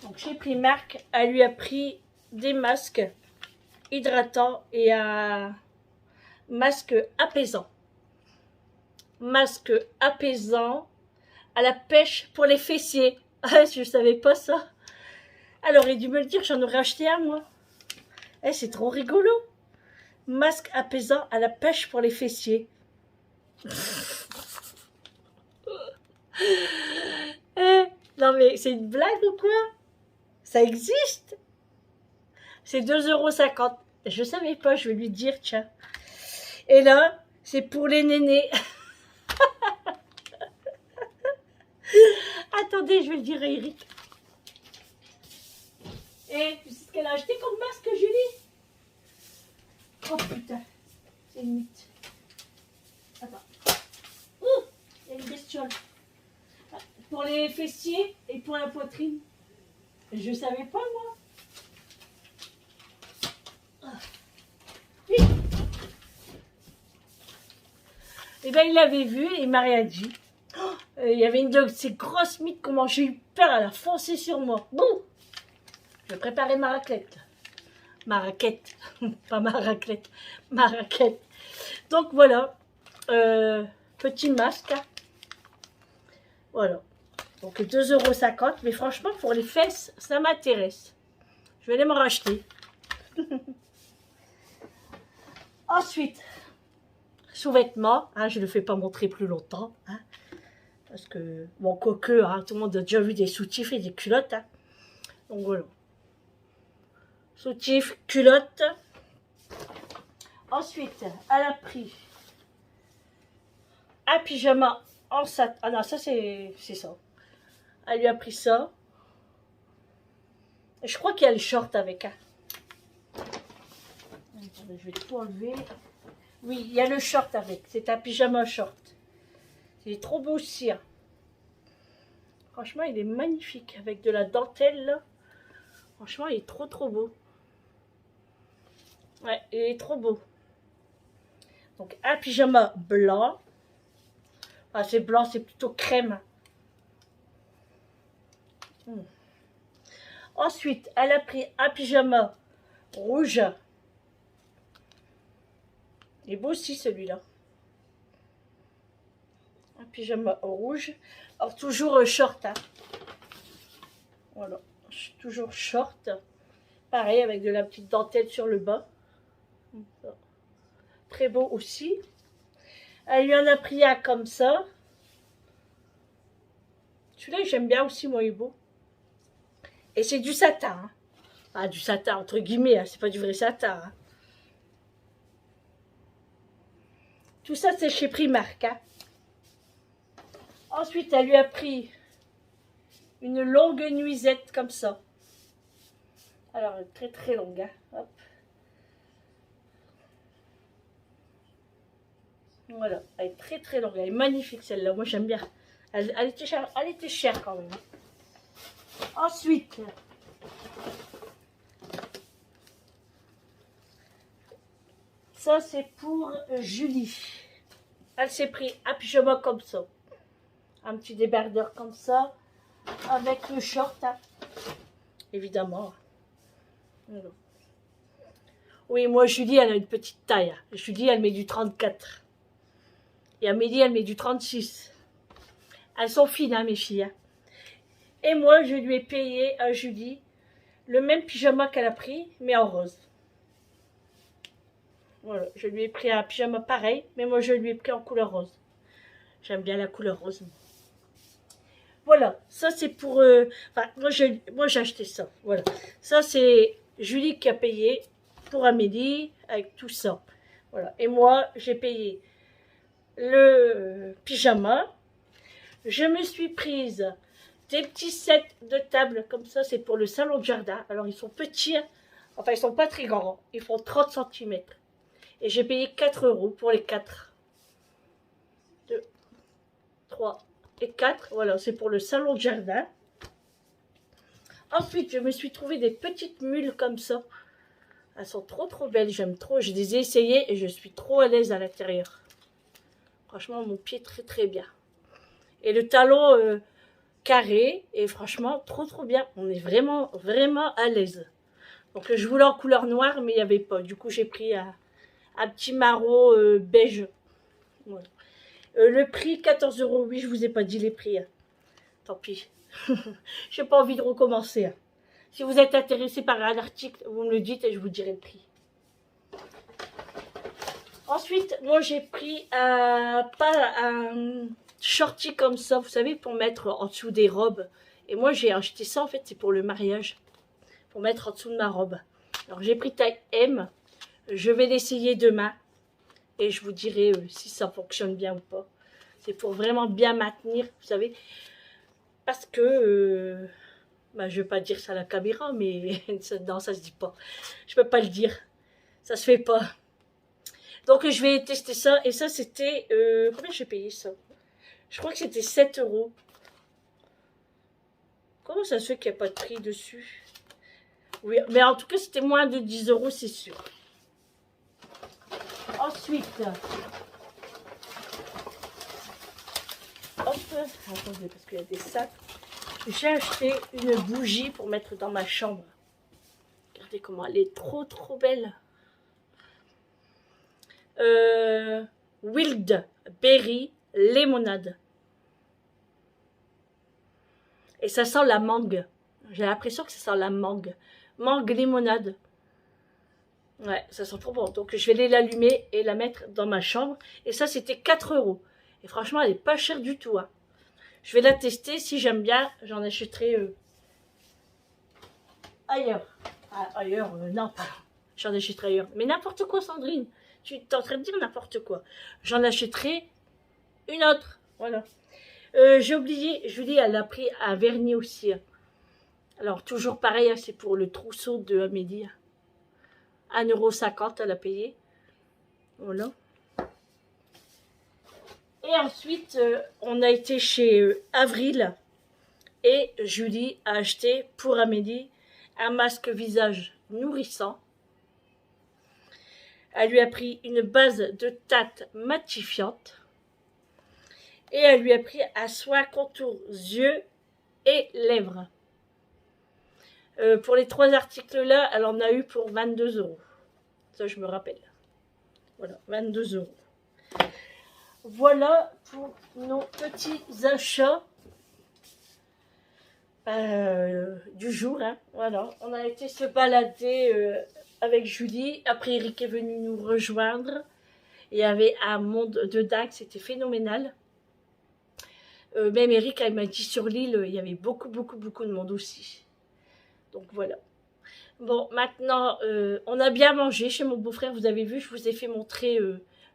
Donc chez Primark, elle lui a pris des masques hydratants et un masque apaisant. Masque apaisant à la pêche pour les fessiers. Ah, je ne savais pas ça. Elle aurait dû me le dire, j'en aurais acheté un moi. Eh, c'est trop rigolo. Masque apaisant à la pêche pour les fessiers. Eh, non mais c'est une blague ou quoi? Ça existe? C'est 2,50 €. Je savais pas, je vais lui dire, tiens. Et là, c'est pour les nénés. attendez, je vais le dire à Eric. Et tu sais ce qu'elle a acheté comme masque, Julie? Oh putain, c'est une mythe. Attends. Ouh, il y a une bestiole. Pour les fessiers et pour la poitrine. Je savais pas, moi. Oui. Et bien, il l'avait vu et il m'a rien dit. Oh, il y avait une de ces grosses mythes, comment j'ai eu peur, elle a foncé sur moi. Bon, je vais préparer ma raclette. Ma raquette, pas ma raclette, ma raquette. Donc voilà, petit masque. Voilà. Donc 2,50 €, mais franchement, pour les fesses, ça m'intéresse. Je vais aller m'en racheter. Ensuite, sous-vêtements, hein, je ne le fais pas montrer plus longtemps. Hein, parce que, bon, quoique, hein, tout le monde a déjà vu des soutifs et des culottes. Hein. Donc voilà. Soutif, culotte. Ensuite, elle a pris un pyjama en satin. Ah non, ça c'est ça. Elle lui a pris ça. Je crois qu'il y a le short avec. Hein. Attendez, je vais tout enlever. Oui, il y a le short avec. C'est un pyjama short. Il est trop beau aussi. Hein. Franchement, il est magnifique. Avec de la dentelle. Là. Franchement, il est trop beau. Ouais, il est trop beau. Donc, un pyjama blanc. Enfin, c'est blanc, c'est plutôt crème. Ensuite, elle a pris un pyjama rouge. Il est beau aussi celui-là. Un pyjama rouge. Alors toujours short. Hein. Voilà. Toujours short. Pareil avec de la petite dentelle sur le bas. Très beau aussi. Elle lui en a pris un comme ça. Celui-là j'aime bien aussi, moi il est beau. Et c'est du satin. Hein. Ah, du satin entre guillemets, hein. C'est pas du vrai satin. Hein. Tout ça, c'est chez Primark. Hein. Ensuite, elle lui a pris une longue nuisette comme ça. Alors, elle est très longue. Hein. Hop. Voilà, elle est très longue. Elle est magnifique celle-là. Moi, j'aime bien. Elle était chère quand même. Ensuite, ça c'est pour Julie. Elle s'est pris un pyjama comme ça. Un petit débardeur comme ça. Avec le short. Hein. Évidemment. Voilà. Oui, moi Julie, elle a une petite taille. Julie, elle met du 34. Et Amélie, elle met du 36. Elles sont fines, hein, mes filles. Hein. Et moi, je lui ai payé à Julie le même pyjama qu'elle a pris, mais en rose. Voilà, je lui ai pris un pyjama pareil, mais moi, je lui ai pris en couleur rose. J'aime bien la couleur rose. Voilà, ça c'est pour... Enfin, moi, j'ai acheté ça. Voilà, ça c'est Julie qui a payé pour Amélie, avec tout ça. Voilà, et moi, j'ai payé le pyjama. Je me suis prise des petits sets de table comme ça, c'est pour le salon de jardin. Alors ils sont petits, hein. Enfin ils sont pas très grands, ils font 30 cm. Et j'ai payé 4 € pour les 4. 2, 3 et 4, voilà, c'est pour le salon de jardin. Ensuite, je me suis trouvé des petites mules comme ça. Elles sont trop belles, j'aime trop. Je les ai essayées et je suis trop à l'aise à l'intérieur. Franchement, mon pied très bien. Et le talon... carré et franchement trop bien, on est vraiment à l'aise. Donc je voulais en couleur noire mais il n'y avait pas, du coup j'ai pris un petit marron beige. Voilà. Le prix 14 €. Oui, je vous ai pas dit les prix, hein. Tant pis. J'ai pas envie de recommencer, hein. Si vous êtes intéressé par un article, vous me le dites et je vous dirai le prix. Ensuite, moi j'ai pris un shorty comme ça, vous savez, pour mettre en dessous des robes. Et moi, j'ai acheté ça, en fait, c'est pour le mariage. Pour mettre en dessous de ma robe. Alors, j'ai pris taille M. Je vais l'essayer demain. Et je vous dirai si ça fonctionne bien ou pas. C'est pour vraiment bien maintenir, vous savez. parce que, bah, je vais pas dire ça à la caméra, mais non, ça se dit pas. Je peux pas le dire. Ça se fait pas. Donc je vais tester ça. Et ça c'était... combien j'ai payé ça? Je crois que c'était 7 €. Comment ça se fait qu'il n'y a pas de prix dessus? Oui, mais en tout cas c'était moins de 10 € c'est sûr. Ensuite... Hop, attendez parce qu'il y a des sacs. J'ai acheté une bougie pour mettre dans ma chambre. Regardez comment elle est trop belle. Wild Berry Lemonade. Et ça sent la mangue. J'ai l'impression que ça sent la mangue. Mangue limonade. Ouais, ça sent trop bon. Donc je vais aller l'allumer et la mettre dans ma chambre. Et ça c'était 4 €. Et franchement elle est pas chère du tout. Hein. Je vais la tester. Si j'aime bien, j'en achèterai ailleurs. Ah, ailleurs, non, j'en achèterai ailleurs. Mais n'importe quoi, Sandrine. Tu es en train de dire n'importe quoi. J'en achèterai une autre. Voilà. J'ai oublié, Julie, elle a pris un vernis aussi. Alors, toujours pareil, c'est pour le trousseau de Amélie. 1,50 € elle a payé. Voilà. Et ensuite, on a été chez Avril. Et Julie a acheté pour Amélie un masque visage nourrissant. Elle lui a pris une base de teinte matifiante. Et elle lui a pris un soin contour yeux et lèvres. Pour les 3 articles-là, elle en a eu pour 22 €. Ça, je me rappelle. Voilà, 22 €. Voilà pour nos petits achats du jour. Hein. Voilà, on a été se balader avec Julie. Après, Eric est venu nous rejoindre. Il y avait un monde de dingue, c'était phénoménal. Même Eric, elle m'a dit sur l'île, il y avait beaucoup de monde aussi. Donc voilà. Bon, maintenant, on a bien mangé chez mon beau-frère. Vous avez vu, je vous ai fait montrer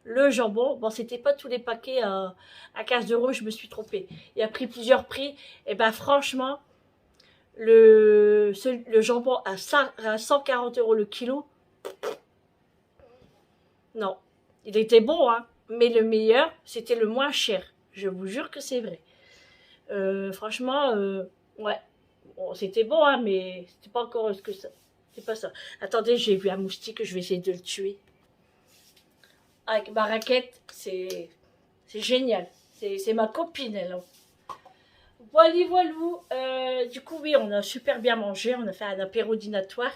le jambon. Bon, c'était pas tous les paquets à 15 €, je me suis trompée. Il a pris plusieurs prix. Et ben franchement, le jambon à 140 € le kilo. Non, il était bon, hein. Mais le meilleur, c'était le moins cher. Je vous jure que c'est vrai. Franchement, ouais. Bon, c'était bon, hein, mais c'était pas encore ce que ça. C'est pas ça. Attendez, j'ai vu un moustique, je vais essayer de le tuer. Avec ma raquette, c'est génial. C'est ma copine, elle. Voilà, voilà. Du coup, oui, on a super bien mangé. On a fait un apéro dînatoire.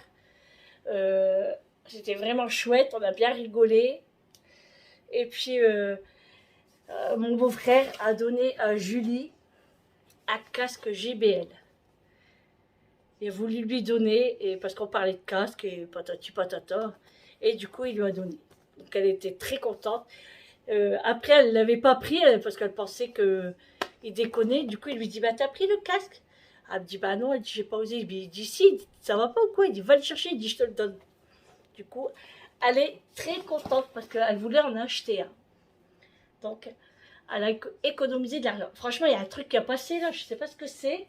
C'était vraiment chouette. On a bien rigolé. Et puis, mon beau-frère a donné à Julie un casque JBL. Il a voulu lui donner, et parce qu'on parlait de casque, et patati patata. Et du coup, il lui a donné. Donc, elle était très contente. Après, elle ne l'avait pas pris, parce qu'elle pensait qu'il déconnait. Du coup, il lui dit, bah, t'as pris le casque? Elle me dit, bah non, elle dit, j'ai pas osé. Il dit, si, ça va pas ou quoi? Il dit, va le chercher, il dit, je te le donne. Du coup, elle est très contente, parce qu'elle voulait en acheter un. Donc, elle a économisé de l'argent. Franchement, il y a un truc qui a passé là, je sais pas ce que c'est.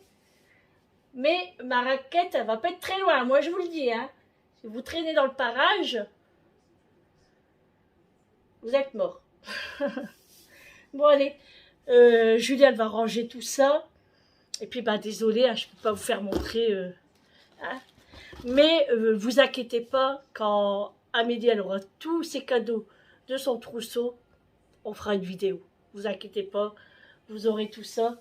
Mais ma raquette, elle va pas être très loin, moi je vous le dis. Hein. Si vous traînez dans le parage, vous êtes mort. Bon, allez. Julie, elle va ranger tout ça. Et puis, bah, désolée, hein, je peux pas vous faire montrer. Hein. Mais vous inquiétez pas, quand Amélie, elle aura tous ses cadeaux de son trousseau, on fera une vidéo. Vous inquiétez pas, vous aurez tout ça.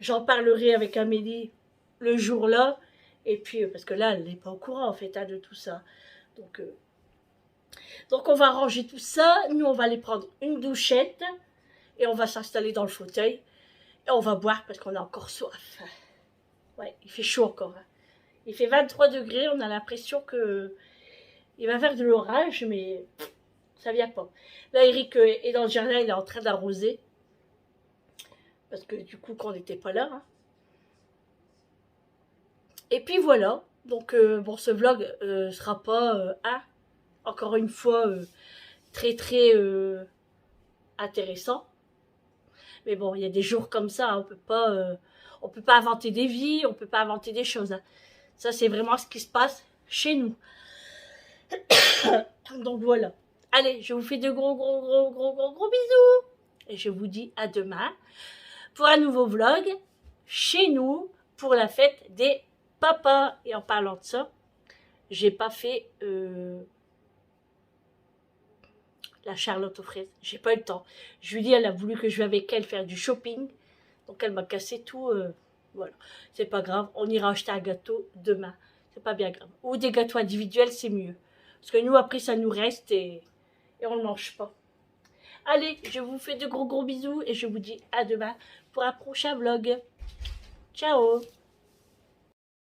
J'en parlerai avec Amélie le jour-là. Et puis, parce que là, elle n'est pas au courant, en fait, hein, de tout ça. Donc, on va ranger tout ça. Nous, on va aller prendre une douchette. Et on va s'installer dans le fauteuil. Et on va boire parce qu'on a encore soif. Ouais, il fait chaud encore. Hein. Il fait 23 degrés. On a l'impression que il va faire de l'orage, mais ça vient pas. Là, Eric est dans le jardin. Il est en train d'arroser. Parce que du coup, qu'on n'était pas là. Hein. Et puis voilà. Donc, bon, ce vlog sera pas, encore une fois, très intéressant. Mais bon, il y a des jours comme ça, hein, On peut pas inventer des vies, on peut pas inventer des choses. Hein. Ça, c'est vraiment ce qui se passe chez nous. Donc voilà. Allez, je vous fais de gros bisous. Et je vous dis à demain pour un nouveau vlog chez nous pour la fête des papas. Et en parlant de ça, j'ai pas fait la Charlotte aux fraises. J'ai pas eu le temps. Julie, elle a voulu que je vienne avec elle faire du shopping. Donc elle m'a cassé tout. Voilà. C'est pas grave. On ira acheter un gâteau demain. C'est pas bien grave. Ou des gâteaux individuels, c'est mieux. Parce que nous, après, ça nous reste et on ne mange pas. Allez, je vous fais de gros bisous et je vous dis à demain pour un prochain vlog. Ciao!